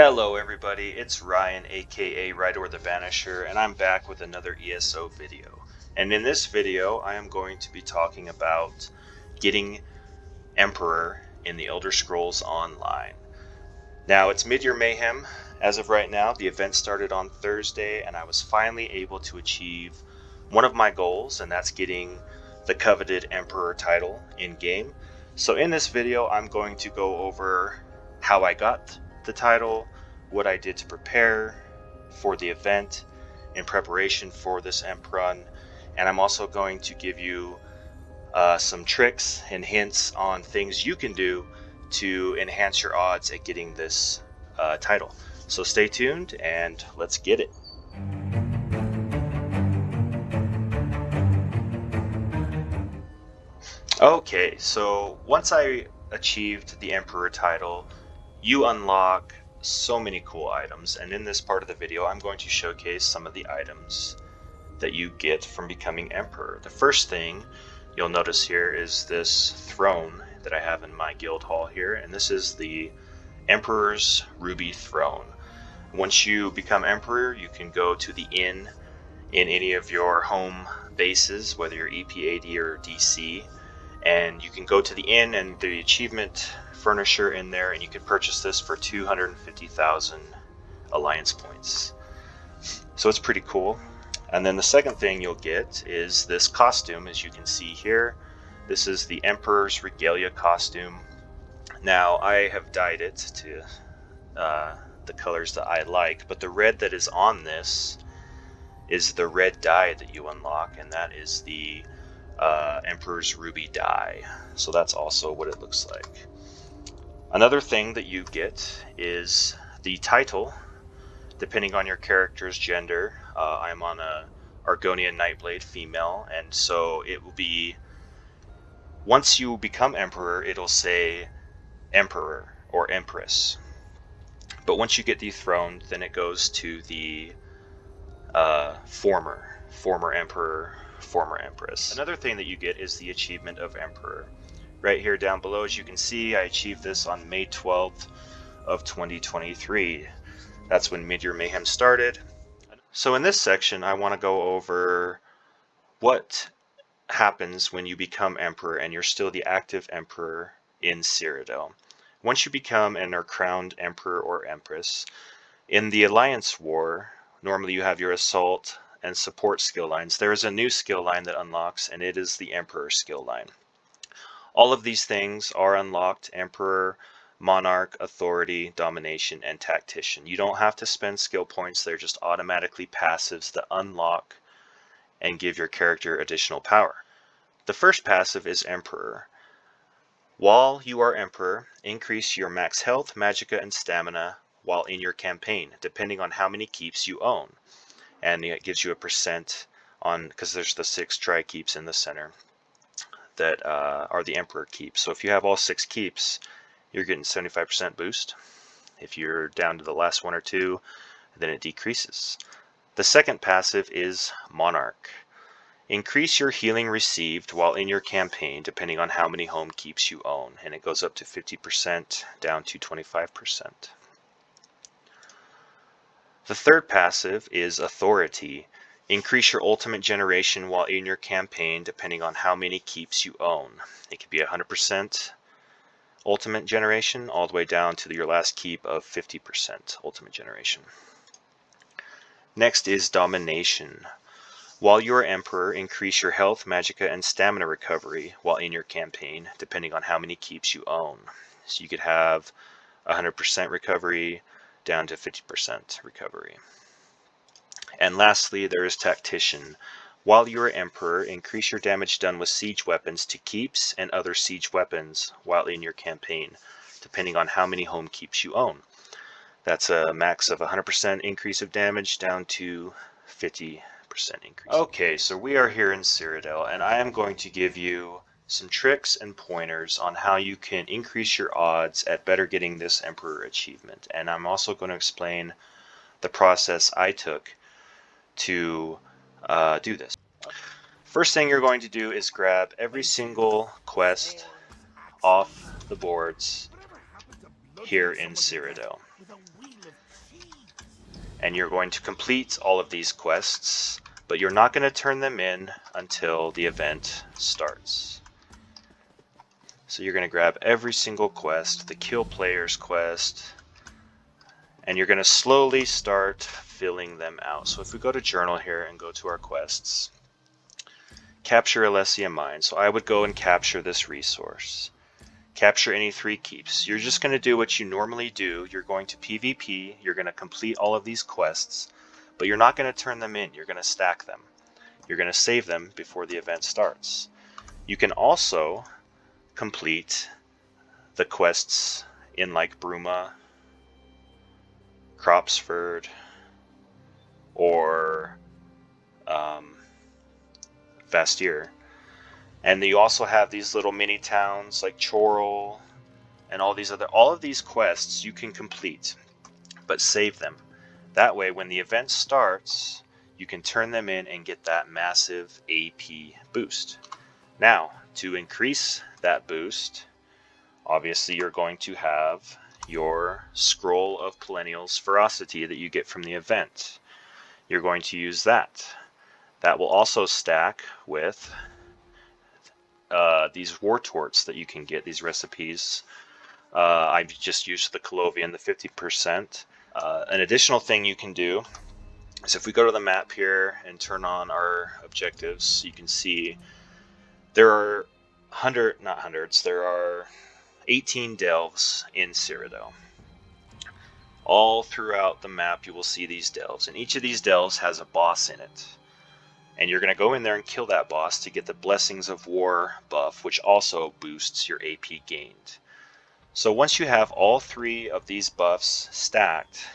Hello everybody, it's Ryan aka Rydor the Vanisher, and I'm back with another ESO video. And in this video I am going to be talking about getting Emperor in the Elder Scrolls Online. Now it's Mid-Year Mayhem. As of right now, the event started on Thursday and I was finally able to achieve one of my goals, and that's getting the coveted Emperor title in-game. So in this video I'm going to go over how I got the title, what I did to prepare for the event in preparation for this Emp run, and I'm also going to give you some tricks and hints on things you can do to enhance your odds at getting this title. So stay tuned and let's get it. Okay, so once I achieved the Emperor title, you unlock so many cool items, and in this part of the video I'm going to showcase some of the items that you get from becoming Emperor. The first thing you'll notice here is this throne that I have in my guild hall here, and this is the Emperor's Ruby Throne. Once you become Emperor, you can go to the inn in any of your home bases, whether you're EP, AD, or DC, and you can go to the inn and the achievement furnisher in there, and you can purchase this for 250,000 alliance points. So it's pretty cool. And then the second thing you'll get is this costume, as you can see here. This is the Emperor's Regalia costume. Now I have dyed it to the colors that I like, but the red that is on this is the red dye that you unlock, and that is the Emperor's Ruby dye. So that's also what it looks like. Another thing that you get is the title, depending on your character's gender. I'm on a Argonian Nightblade female, and so it will be, once you become Emperor, it'll say Emperor or Empress. But once you get dethroned, then it goes to the former Emperor, former Empress. Another thing that you get is the achievement of Emperor. Right here down below, as you can see, I achieved this on May 12th of 2023. That's when Mid-Year Mayhem started. So in this section, I want to go over what happens when you become Emperor and you're still the active Emperor in Cyrodiil. Once you become and are crowned Emperor or Empress, in the Alliance War, normally you have your Assault and Support skill lines. There is a new skill line that unlocks, and it is the Emperor skill line. All of these things are unlocked: Emperor, Monarch, Authority, Domination, and Tactician. You don't have to spend skill points, they're just automatically passives that unlock and give your character additional power. The first passive is Emperor. While you are Emperor, increase your max health, magicka, and stamina while in your campaign, depending on how many keeps you own. And it gives you a percent on, because there's the 6 tri keeps in the center that are the Emperor keeps. So if you have all 6 keeps, you're getting 75% boost. If you're down to the last 1 or 2, then it decreases. The second passive is Monarch. Increase your healing received while in your campaign, depending on how many home keeps you own, and it goes up to 50% down to 25%. The third passive is Authority. Increase your ultimate generation while in your campaign, depending on how many keeps you own. It could be 100% ultimate generation all the way down to your last keep of 50% ultimate generation. Next is Domination. While you are Emperor, increase your health, magicka, and stamina recovery while in your campaign, depending on how many keeps you own. So you could have 100% recovery down to 50% recovery. And lastly, there is Tactician. While you are Emperor, increase your damage done with siege weapons to keeps and other siege weapons while in your campaign, depending on how many home keeps you own. That's a max of 100% increase of damage down to 50% increase. Okay, so we are here in Cyrodiil, and I am going to give you some tricks and pointers on how you can increase your odds at better getting this Emperor achievement. And I'm also going to explain the process I took to do this. First thing you're going to do is grab every single quest off the boards here in Cyrodiil. and you're going to complete all of these quests, but you're not going to turn them in until the event starts. So you're going to grab every single quest, the Kill Players quest, and you're going to slowly start filling them out. So if we go to Journal here and go to our quests, Capture Elysium Mine. So I would go and capture this resource. Capture any 3 keeps. You're just going to do what you normally do. You're going to PvP, you're going to complete all of these quests, but you're not going to turn them in. You're going to stack them. You're going to save them before the event starts. You can also complete the quests in like Bruma, Cropsford, or Vastier. And you also have these little mini towns like Chorrol and all of these quests you can complete, but save them. That way when the event starts, you can turn them in and get that massive AP boost. Now, to increase that boost, obviously you're going to have your Scroll of Perennials Ferocity that you get from the event. You're going to use that. That will also stack with these War Torts that you can get, these recipes. I've just used the Colovian, the 50%. An additional thing you can do is if we go to the map here and turn on our objectives, you can see there are there are 18 delves in Cyrodiil. All throughout the map you will see these delves, and each of these delves has a boss in it. And you're going to go in there and kill that boss to get the Blessings of War buff, which also boosts your AP gained. So once you have all 3 of these buffs stacked,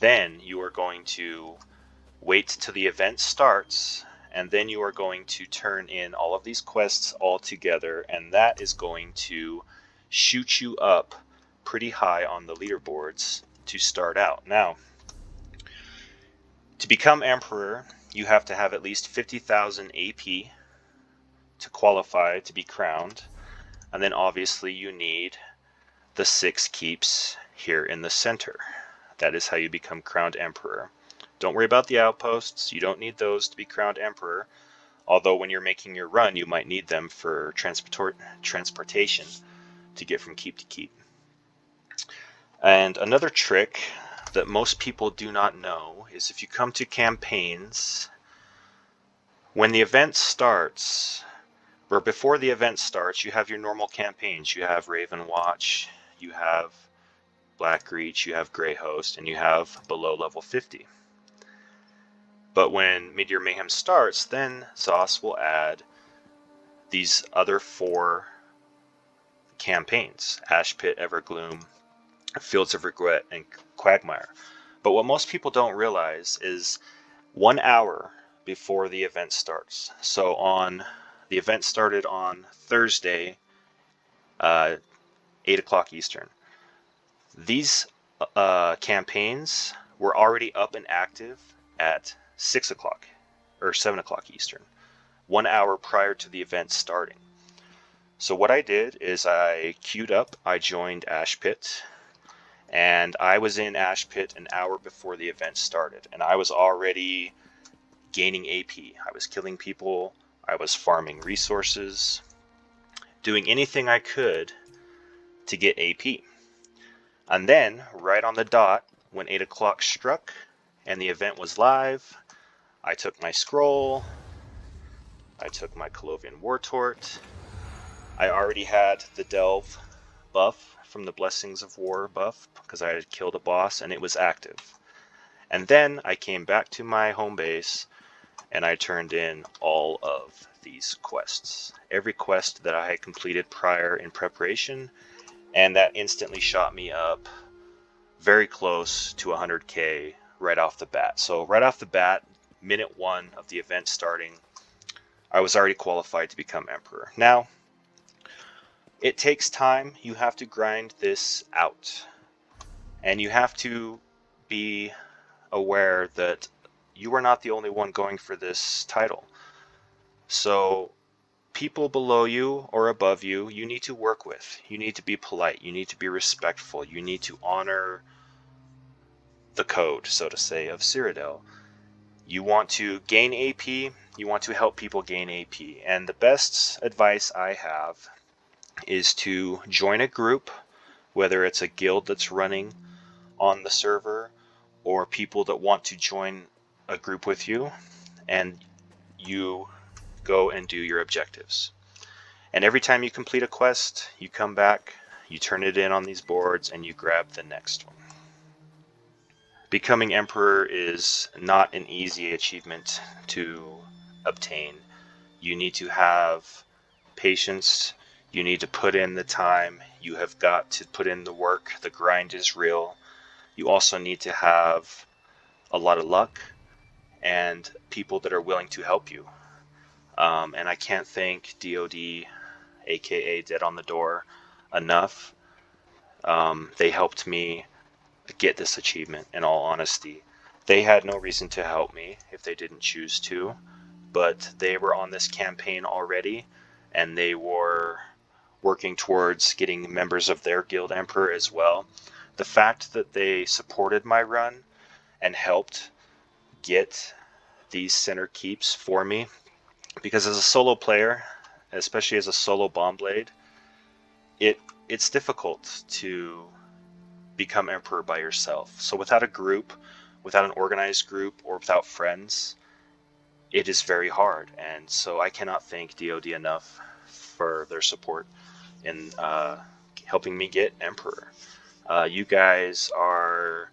then you are going to wait till the event starts, and then you are going to turn in all of these quests all together, and that is going to shoot you up pretty high on the leaderboards to start out. Now, to become Emperor, you have to have at least 50,000 AP to qualify to be crowned, and then obviously you need the 6 keeps here in the center. That is how you become crowned Emperor. Don't worry about the outposts. You don't need those to be crowned Emperor, although when you're making your run you might need them for transportation to get from keep to keep. And another trick that most people do not know is if you come to campaigns, when the event starts, or before the event starts, you have your normal campaigns. You have Raven Watch, you have Blackreach, you have Grey Host, and you have below level 50. But when Midyear Mayhem starts, then Zos will add these other 4 campaigns: Ash Pit, Evergloom, Fields of Regret, and Quagmire. But what most people don't realize is 1 hour before the event starts. So the event started on Thursday, 8 o'clock Eastern. These campaigns were already up and active at 6 o'clock or 7 o'clock Eastern, 1 hour prior to the event starting. So what I did is I queued up, I joined Ash Pit, and I was in Ash Pit an hour before the event started, and I was already gaining AP. I was killing people, I was farming resources, doing anything I could to get AP. And then, right on the dot, when 8 o'clock struck and the event was live, I took my scroll, I took my Colovian War Tort, I already had the Delve buff from the Blessings of War buff because I had killed a boss and it was active. And then I came back to my home base and I turned in all of these quests. Every quest that I had completed prior in preparation, and that instantly shot me up very close to 100k right off the bat. So right off the bat, minute 1 of the event starting, I was already qualified to become Emperor. Now, it takes time. You have to grind this out. And you have to be aware that you are not the only one going for this title. So people below you or above you, you need to work with. You need to be polite. You need to be respectful. You need to honor the code, so to say, of Cyrodiil. You want to gain AP, you want to help people gain AP, and the best advice I have is to join a group, whether it's a guild that's running on the server or people that want to join a group with you, and you go and do your objectives. And every time you complete a quest, you come back, you turn it in on these boards, and you grab the next one. Becoming Emperor is not an easy achievement to obtain. You need to have patience, you need to put in the time, you have got to put in the work, the grind is real. You also need to have a lot of luck and people that are willing to help you. And I can't thank DoD, aka Dead on the Door, enough. They helped me get this achievement, in all honesty. They had no reason to help me if they didn't choose to, but they were on this campaign already, and they were working towards getting members of their guild Emperor as well. The fact that they supported my run and helped get these center keeps for me, because as a solo player, especially as a solo bomb blade, it's difficult to become Emperor by yourself. So without a group, without an organized group, or without friends, it is very hard. And so I cannot thank DoD enough for their support in helping me get Emperor. You guys are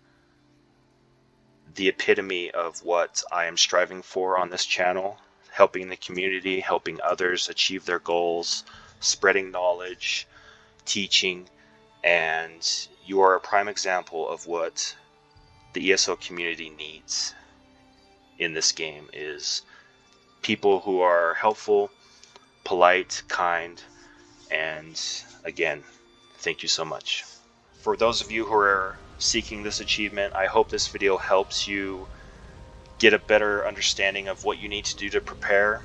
the epitome of what I am striving for on this channel, helping the community, helping others achieve their goals, spreading knowledge, teaching, and you are a prime example of what the ESO community needs in this game, is people who are helpful, polite, kind, and again, thank you so much. For those of you who are seeking this achievement, I hope this video helps you get a better understanding of what you need to do to prepare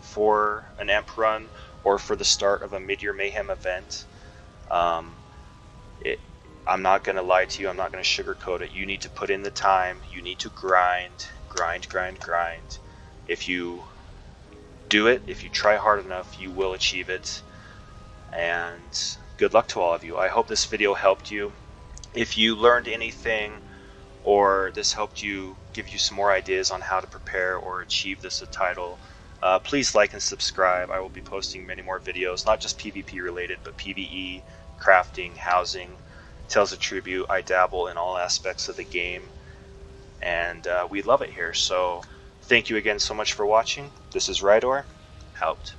for an Emp run or for the start of a Mid-Year Mayhem event. I'm not going to lie to you, I'm not going to sugarcoat it. You need to put in the time, you need to grind. If you do it, if you try hard enough, you will achieve it. And good luck to all of you. I hope this video helped you. If you learned anything, or this helped you, give you some more ideas on how to prepare or achieve this title, please like and subscribe. I will be posting many more videos, not just PvP related, but PvE, crafting, housing, Tales of Tribute. I dabble in all aspects of the game, and we love it here. So thank you again so much for watching. This is Rydor, out.